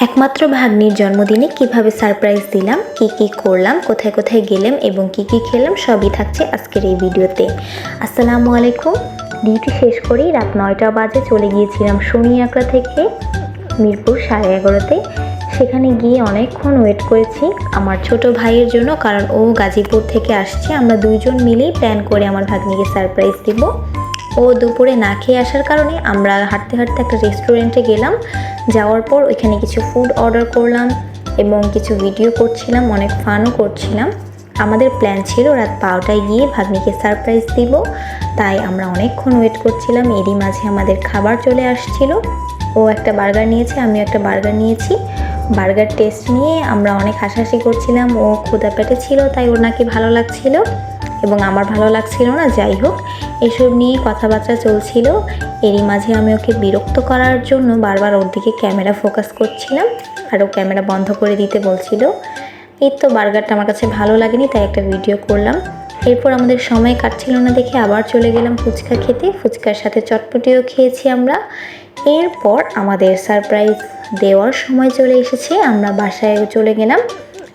একমাত্র ভাগ্নির জন্মদিনে কিভাবে সারপ্রাইজ দিলাম, কি করলাম, কোথায় কোথায় গেলাম এবং কি খেলাম সবই থাকছে আজকের এই ভিডিওতে। আসসালামু আলাইকুম। ডিউটি শেষ করেই রাত 9টা বাজে চলে গিয়েছিলাম শনিয়াকড়া থেকে মিরপুর 11:30-তে। সেখানে গিয়ে অনেকক্ষণ ওয়েট করেছি আমার ছোট ভাইয়ের জন্য, কারণ ও গাজীপুর থেকে আসছে। আমরা দুইজন মিলেই প্ল্যান করে আমার ভাগ্নিকে সারপ্রাইজ দিব। ও দুপুরে না খেয়ে আসার কারণে আমরা হাঁটতে হাঁটতে একটা রেস্টুরেন্টে গেলাম। যাওয়ার পর ওইখানে কিছু ফুড অর্ডার করলাম এবং কিছু ভিডিও করছিলাম, অনেক ফানও করছিলাম। আমাদের প্ল্যান ছিল রাত 12টায় গিয়ে ভাগ্নিকে সারপ্রাইজ দিব, তাই আমরা অনেকক্ষণ ওয়েট করছিলাম। এরই মাঝে আমাদের খাবার চলে আসছিল। ও একটা বার্গার নিয়েছে, আমিও একটা বার্গার নিয়েছি। বার্গার টেস্ট নিয়ে আমরা অনেক হাসাহাসি করছিলাম। ও ক্ষুধা পেটে ছিল, তাই ওর নাকি ভালো লাগছিল এবং আমার ভালো লাগছিল না। যাই হোক, এসব নিয়ে কথাবার্তা চলছিল। এরই মাঝে আমি ওকে বিরক্ত করার জন্য বারবার ওর দিকে ক্যামেরা ফোকাস করছিলাম, আর ও ক্যামেরা বন্ধ করে দিতে বলছিল। এই তো বার্গারটা আমার কাছে ভালো লাগেনি, তাই একটা ভিডিও করলাম। এরপর আমাদের সময় কাটছিল না দেখে আবার চলে গেলাম ফুচকা খেতে। ফুচকার সাথে চটপটিও খেয়েছি আমরা। এরপর আমাদের সারপ্রাইজ দেওয়ার সময় চলে এসেছে। আমরা বাসায় চলে গেলাম,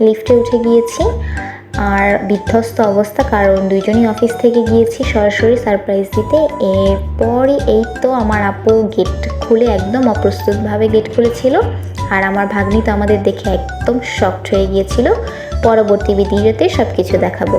লিফটে উঠে গিয়েছি। আর বিধ্বস্ত অবস্থা, কারণ দুইজনই অফিস থেকে গিয়েছি সরাসরি সারপ্রাইজ দিতে। এরপরই এই তো আমার আপু গেট খুলে একদম অপ্রস্তুতভাবে গেট খুলেছিল, আর আমার ভাগ্নি তো আমাদের দেখে একদম শকড হয়ে গিয়েছিল। পরবর্তী ভিডিওতে সব কিছু দেখাবো।